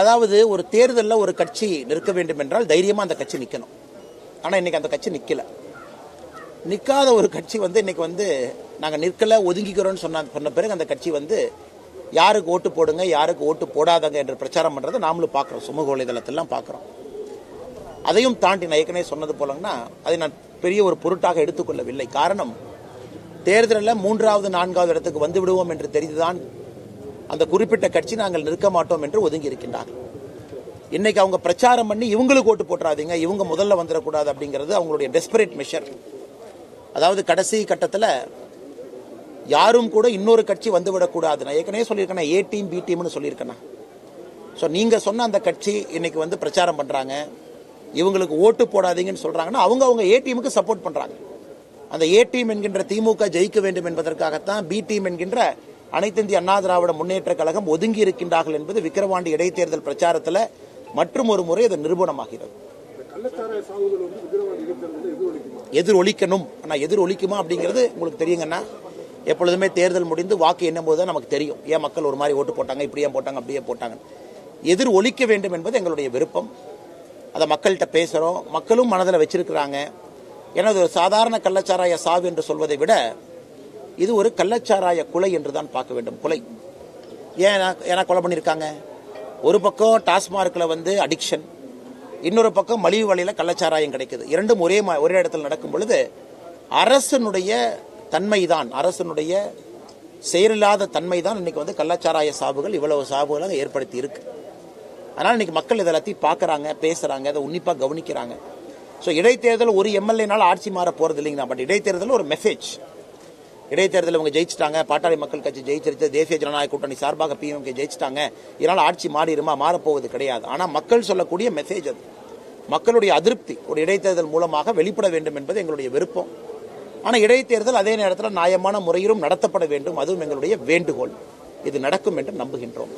அதாவது ஒரு தேர்தலில் ஒரு கட்சி நிற்க வேண்டும் என்றால் தைரியமாக அந்த கட்சி நிற்கணும். ஆனால் இன்னைக்கு அந்த கட்சி நிற்கல. நிற்காத ஒரு கட்சி இன்னைக்கு நாங்கள் நிற்கல ஒதுங்கிக்கிறோம்னு சொன்ன பிறகு அந்த கட்சி யாருக்கு ஓட்டு போடுங்க யாருக்கு ஓட்டு போடாதங்க என்று பிரச்சாரம் பண்ணுறதை நாமளும் பார்க்குறோம், சமூக வலைதளத்திலாம் பார்க்குறோம். அதையும் தாண்டி நான் ஏற்கனவே சொன்னது போலங்கன்னா அதை நான் பெரிய ஒரு பொருட்டாக எடுத்துக்கொள்ளவில்லை. காரணம், தேர்தலில் 3வது 4வது இடத்துக்கு வந்து விடுவோம் என்று தெரிந்துதான் அந்த குறிப்பிட்ட கட்சி நாங்கள் நிற்க மாட்டோம் என்று ஒதுங்கி இருக்கின்றார்கள். இன்னைக்கு அவங்க பிரச்சாரம் பண்ணி இவங்களுக்கு ஓட்டு போட்டுறாதீங்க, இவங்க முதல்ல வந்துடக்கூடாது அப்படிங்கிறது அவங்களுடைய டெஸ்பரேட் மெஷர். அதாவது கடைசி கட்டத்தில் யாரும் கூட இன்னொரு கட்சி வந்துவிடக்கூடாது. நான் ஏற்கனவே சொல்லியிருக்கேன், ஏ டீம் பி டீம்னு சொல்லியிருக்கேன். ஸோ நீங்கள் சொன்ன அந்த கட்சி இன்னைக்கு பிரச்சாரம் பண்ணுறாங்க, இவங்களுக்கு ஓட்டு போடாதீங்கன்னு சொல்கிறாங்கன்னா அவங்க ஏ டீமுக்கு சப்போர்ட் பண்ணுறாங்க. அந்த ஏ டீம் என்கின்ற திமுக ஜெயிக்க வேண்டும் என்பதற்காகத்தான் பி டீம் என்கின்ற அனைத்து இந்திய அண்ணா திராவிட முன்னேற்ற கழகம் ஒதுங்கி இருக்கின்றார்கள் என்பது விக்கிரவாண்டி இடைத்தேர்தல் பிரச்சாரத்தில் மற்றும் ஒரு முறை அது நிரூபணமாகிறது. எதிரொலிக்கணும். ஆனால் எதிரொலிக்குமா அப்படிங்கிறது உங்களுக்கு தெரியுங்கன்னா, எப்பொழுதுமே தேர்தல் முடிந்து வாக்கு எண்ணும் போது தான் நமக்கு தெரியும் ஏன் மக்கள் ஒரு மாதிரி ஓட்டு போட்டாங்க, இப்படியே போட்டாங்க அப்படியே போட்டாங்க. எதிர் ஒலிக்க வேண்டும் என்பது எங்களுடைய விருப்பம். அதை மக்கள்கிட்ட பேசுகிறோம், மக்களும் மனதில் வச்சிருக்கிறாங்க. ஏன்னா இது ஒரு சாதாரண கள்ளச்சாராய சாவு என்று சொல்வதை விட இது ஒரு கள்ளச்சாராய கொலை என்று தான் பார்க்க வேண்டும். கொலை ஏன்னா கொலை பண்ணியிருக்காங்க. ஒரு பக்கம் டாஸ்மார்க்கில் அடிக்ஷன், இன்னொரு பக்கம் மலிவு வழியில் கள்ளச்சாராயம் கிடைக்குது. இரண்டும் ஒரே இடத்துல நடக்கும் பொழுது அரசனுடைய தன்மை தான், அரசனுடைய செயலில்லாத தன்மை தான் இன்னைக்கு கள்ளச்சாராய சாவுகள் இவ்வளவு சாவுகளாக ஏற்படுத்தி இருக்கு. அதனால் இன்னைக்கு மக்கள் இதெல்லாத்தையும் பார்க்குறாங்க, பேசுகிறாங்க, அதை உன்னிப்பாக கவனிக்கிறாங்க. ஸோ இடைத்தேர்தல் ஒரு எம்எல்ஏனால ஆட்சி மாற போகிறது இல்லைங்கண்ணா. பட் இடைத்தேர்தல் ஒரு மெசேஜ். இடைத்தேர்தல் இவங்க ஜெயிச்சிட்டாங்க, பாட்டாளி மக்கள் கட்சி ஜெயிச்சிருச்சு, தேசிய ஜனநாயக கூட்டணி சார்பாக பிஎம்கே ஜெயிச்சிட்டாங்க, இதனால் ஆட்சி மாறப்போவது கிடையாது. ஆனால் மக்கள் சொல்லக்கூடிய மெசேஜ் அது. மக்களுடைய அதிருப்தி ஒரு இடைத்தேர்தல் மூலமாக வெளிப்பட வேண்டும் என்பது எங்களுடைய விருப்பம். ஆனால் இடைத்தேர்தல் அதே நேரத்தில் நியாயமான முறையிலும் நடத்தப்பட வேண்டும், அதுவும் எங்களுடைய வேண்டுகோள். இது நடக்கும் என்று நம்புகின்றோம்.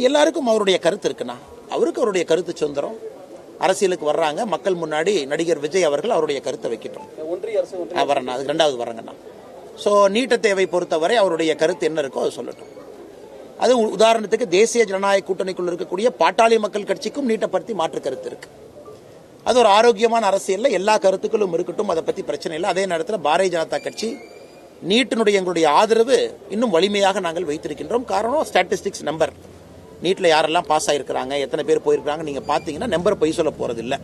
எல்லாருக்கும் அவருடைய கருத்து இருக்குண்ணா. அவருக்கு அவருடைய கருத்து சுதந்திரம். அரசியலுக்கு வர்றாங்க, மக்கள் முன்னாடி நடிகர் விஜய் அவர்கள் அவருடைய கருத்தை வைக்கட்டும். வரண்ணா, அதுக்கு 2வது வரங்கண்ணா. ஸோ நீட்ட தேவை பொறுத்தவரை அவருடைய கருத்து என்ன இருக்கோ அதை சொல்லட்டும். அது உதாரணத்துக்கு தேசிய ஜனநாயக கூட்டணிக்குள் இருக்கக்கூடிய பாட்டாளி மக்கள் கட்சிக்கும் நீட்டை பற்றி மாற்று கருத்து இருக்கு. அது ஒரு ஆரோக்கியமான அரசியல்ல எல்லா கருத்துக்களும் இருக்கட்டும், அதை பற்றி பிரச்சனை இல்லை. அதே நேரத்தில் பாரதிய ஜனதா கட்சி நீட்டினுடைய எங்களுடைய ஆதரவு இன்னும் வலிமையாக நாங்கள் வைத்திருக்கின்றோம். காரணம் ஸ்டாட்டிஸ்டிக்ஸ் நம்பர். நீட்டில் யாரெல்லாம் பாஸ் ஆகிருக்கிறாங்க, எத்தனை பேர் போயிருக்கிறாங்க நீங்கள் பார்த்தீங்கன்னா நம்பர் பொய் சொல்ல போகிறது இல்லை.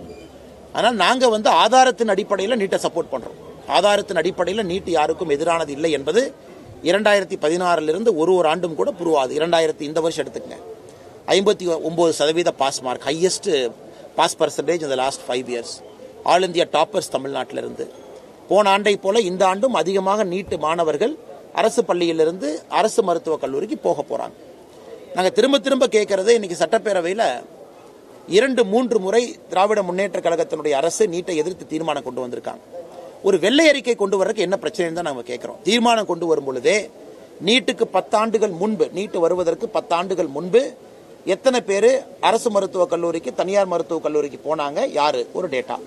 ஆனால் நாங்கள் ஆதாரத்தின் அடிப்படையில் நீட்டை சப்போர்ட் பண்ணுறோம். ஆதாரத்தின் அடிப்படையில் நீட் யாருக்கும் எதிரானது இல்லை என்பது 2016 ஒரு ஆண்டும் கூட புரிவாது. 2000 இந்த வருஷம் எடுத்துக்கங்க, 59% pass mark, highest pass percentage இந்த last 5 years. All India toppers தமிழ்நாட்டிலிருந்து. போன ஆண்டை போல இந்த ஆண்டும் அதிகமாக நீட்டு மாணவர்கள் அரசு பள்ளியிலிருந்து அரசு மருத்துவக் கல்லூரிக்கு போக போகிறாங்க. நாங்கள் திரும்ப கேட்கறது, இன்னைக்கு சட்டப்பேரவையில் 2-3 முறை திராவிட முன்னேற்ற கழகத்தினுடைய அரசு நீட்டை எதிர்த்து தீர்மானம் கொண்டு வந்திருக்காங்க. ஒரு வெள்ளை அறிக்கை கொண்டு வரக்கு என்ன பிரச்சனைன்னு தான் நாங்கள் கேட்குறோம். தீர்மானம் கொண்டு வரும் பொழுதே நீட்டுக்கு 10 ஆண்டுகள் முன்பு, நீட்டு வருவதற்கு 10 ஆண்டுகள் முன்பு எத்தனை பேர் அரசு மருத்துவக் கல்லூரிக்கு தனியார் மருத்துவக் கல்லூரிக்கு போனாங்க, யாரு ஒரு டேட்டா.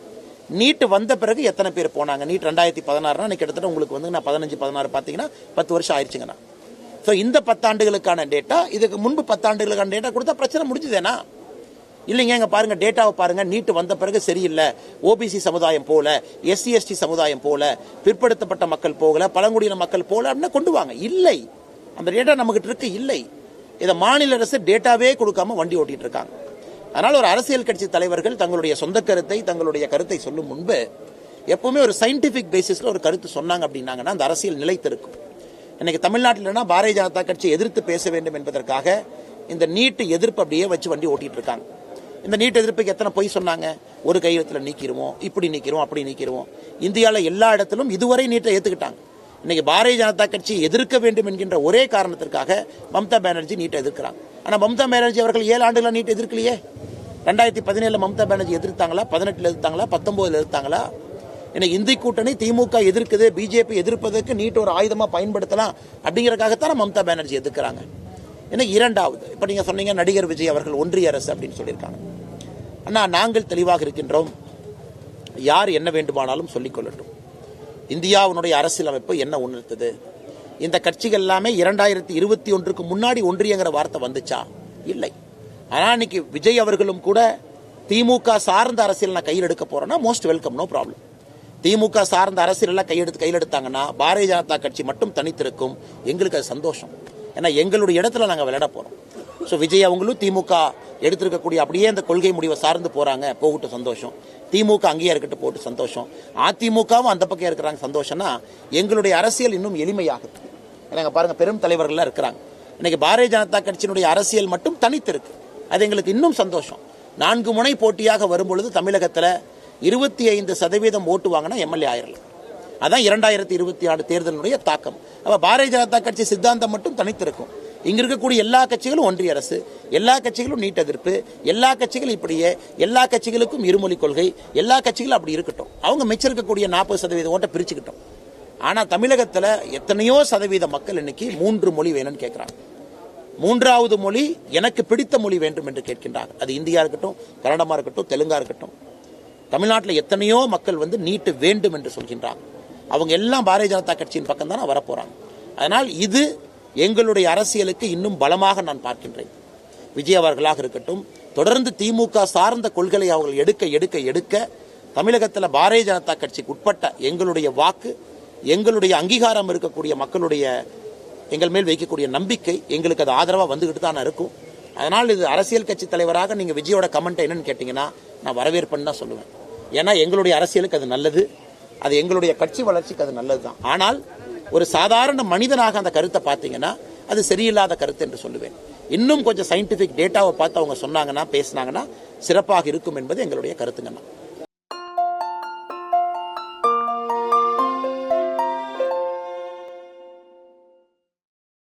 நீட்டு வந்த பிறகு எத்தனை பேர் போனாங்க. நீட் 2016 கிட்டத்தட்ட உங்களுக்கு 15-16 பார்த்தீங்கன்னா 10 வருஷம் ஆயிடுச்சுங்கண்ணா. ஸோ இந்த 10 ஆண்டுகளுக்கான டேட்டா, இதுக்கு முன்பு 10 ஆண்டுகளுக்கான டேட்டா கொடுத்தா பிரச்சனை முடிஞ்சுதேனா? இல்லைங்க, இங்கே பாருங்க, டேட்டாவை பாருங்க. நீட்டு வந்த பிறகு சரியில்லை, ஓபிசி சமுதாயம் போல, எஸ்சி எஸ்டி சமுதாயம் போல, பிற்படுத்தப்பட்ட மக்கள் போகல, பழங்குடியின மக்கள் போல அப்படின்னு கொண்டு வாங்க. இல்லை, அந்த டேட்டா நம்மகிட்ட இருக்கு. இல்லை, இதை மாநில அரசு டேட்டாவே கொடுக்காம வண்டி ஓட்டிட்டு இருக்காங்க. அதனால் ஒரு அரசியல் கட்சி தலைவர்கள் தங்களுடைய சொந்த கருத்தை, தங்களுடைய கருத்தை சொல்லும் முன்பு எப்பவுமே ஒரு சயின்டிபிக் பேசிஸ்ல ஒரு கருத்து சொன்னாங்க அப்படின்னாங்கன்னா அந்த அரசியல் நிலைத்திருக்கும். இன்னைக்கு தமிழ்நாட்டில்னா பாரதிய ஜனதா கட்சி எதிர்த்து பேச வேண்டும் என்பதற்காக இந்த நீட்டு எதிர்ப்பு அப்படியே வச்சு வண்டி ஓட்டிட்டு இருக்காங்க. இந்த நீட் எதிர்ப்புக்கு எத்தனை பொய் சொன்னாங்க. ஒரு கையெழுத்தில் நீக்கிடுவோம், இப்படி நீக்கிறோம், அப்படி நீக்கிடுவோம். இந்தியாவில் எல்லா இடத்திலும் இதுவரை நீட்டை ஏற்றுக்கிட்டாங்க. இன்னைக்கு பாரதிய ஜனதா கட்சி எதிர்க்க வேண்டும் என்கின்ற ஒரே காரணத்திற்காக மம்தா பானர்ஜி நீட்டை எதிர்க்கிறாங்க. ஆனால் மம்தா பானர்ஜி அவர்கள் 7 ஆண்டுகளா நீட் எதிர்க்கலையே. 2017 மம்தா பானர்ஜி எதிர்த்தாங்களா, 18 எதிர்த்தாங்களா, 19 எதிர்த்தாங்களா? இன்னைக்கு இந்தி கூட்டணி திமுக எதிர்க்குது, பிஜேபி எதிர்ப்பதற்கு நீட் ஒரு ஆயுதமாக பயன்படுத்தலாம் அப்படிங்கிறதுக்காகத்தான் மம்தா பானர்ஜி எதிர்க்கிறாங்க. இன்னைக்கு 2வது, இப்போ நீங்கள் சொன்னீங்க நடிகர் விஜய் அவர்கள் ஒன்றிய அரசு அப்படின்னு சொல்லியிருக்காங்க. ஆனால் நாங்கள் தெளிவாக இருக்கின்றோம். யார் என்ன வேண்டுமானாலும் சொல்லிக் கொள்ளட்டும். இந்தியாவினுடைய அரசியலமைப்பு என்ன உணர்த்தது? இந்த கட்சிகள் எல்லாமே 2021க்கு முன்னாடி ஒன்றியங்கிற வார்த்தை வந்துச்சா? இல்லை. ஆனால் இன்னைக்கு விஜய் அவர்களும் கூட திமுக சார்ந்த அரசியல் நான் கையில் எடுக்க போறேன்னா மோஸ்ட் வெல்கம், நோ ப்ராப்ளம். திமுக சார்ந்த அரசியல் எல்லாம் கையில் எடுத்தாங்கன்னா பாரதிய ஜனதா கட்சி மட்டும் தனித்திருக்கும். எங்களுக்கு அது சந்தோஷம். ஏன்னா எங்களுடைய இடத்துல நாங்கள் விளையாட போறோம். ஸோ விஜய் அவங்களும் திமுக எடுத்திருக்கக்கூடிய அப்படியே அந்த கொள்கை முடிவை சார்ந்து போறாங்க, போகட்டும், சந்தோஷம். திமுக அங்கேயே இருக்கட்டும், போட்டு சந்தோஷம். அதிமுகவும் அந்த பக்கம் இருக்கிறாங்க, சந்தோஷம்னா எங்களுடைய அரசியல் இன்னும் எளிமையாகுது. ஏன்னா பாருங்க, பெரும் தலைவர்கள்லாம் இருக்கிறாங்க. இன்னைக்கு பாரதிய ஜனதா கட்சியினுடைய அரசியல் மட்டும் தனித்திருக்கு. அது எங்களுக்கு இன்னும் சந்தோஷம். 4 முனை போட்டியாக வரும்பொழுது தமிழகத்தில் 25% ஓட்டு வாங்கினா எம்எல்ஏ ஆயிரலாம். அதான் 2026 தேர்தலுடைய தாக்கம். அப்ப பாரதிய ஜனதா கட்சி சித்தாந்தம் மட்டும் தனித்திருக்கும். இங்க இருக்கக்கூடிய எல்லா கட்சிகளும் ஒன்றிய அரசு, எல்லா கட்சிகளும் நீட் எதிர்ப்பு, எல்லா கட்சிகளும் இப்படியே, எல்லா கட்சிகளுக்கும் இருமொழி கொள்கை, எல்லா கட்சிகளும் அப்படி இருக்கட்டும். அவங்க மிச்சிருக்கக்கூடிய 40% ஓட்டை பிரிச்சுக்கிட்டோம். ஆனா தமிழகத்தில் எத்தனையோ சதவீத மக்கள் இன்னைக்கு 3 மொழி வேணும்னு கேட்கிறாங்க. 3வது மொழி எனக்கு பிடித்த மொழி வேண்டும் என்று கேட்கின்றாங்க. அது இந்தியா இருக்கட்டும், கன்னடமா இருக்கட்டும், தெலுங்கா இருக்கட்டும். தமிழ்நாட்டில் எத்தனையோ மக்கள் நீட்டு வேண்டும் என்று சொல்கின்றாங்க. அவங்க எல்லாம் பாரதிய ஜனதா கட்சியின் பக்கம் தானே வரப்போறாங்க. அதனால் இது எங்களுடைய அரசியலுக்கு இன்னும் பலமாக நான் பார்க்கின்றேன். விஜய் அவர்களாக இருக்கட்டும், தொடர்ந்து திமுக சார்ந்த கொள்கைகளை அவர்கள் எடுக்க தமிழகத்தில் பாரதிய ஜனதா கட்சிக்கு உட்பட்ட எங்களுடைய வாக்கு, எங்களுடைய அங்கீகாரம் இருக்கக்கூடிய மக்களுடைய எங்கள் மேல் வைக்கக்கூடிய நம்பிக்கை எங்களுக்கு அது ஆதரவாக வந்துகிட்டு தானே இருக்கும். அதனால் இது அரசியல் கட்சி தலைவராக நீங்க விஜயோட கமெண்ட் என்னன்னு கேட்டீங்கன்னா நான் வரவேற்பேன்னு தான் சொல்லுவேன். ஏன்னா எங்களுடைய அரசியலுக்கு அது நல்லது, அது எங்களுடைய கட்சி வளர்ச்சிக்கு அது நல்லதுதான். ஆனால் ஒரு சாதாரண மனிதனாக அந்த கருத்தை பார்த்தீங்கன்னா அது சரியில்லாத கருத்து என்று சொல்லுவேன். இன்னும் கொஞ்சம் சயின்டிபிக் டேட்டாவை பார்த்து அவங்க சொன்னாங்கன்னா, பேசினாங்கன்னா சிறப்பாக இருக்கும் என்பது எங்களுடைய கருத்துங்கண்ணா.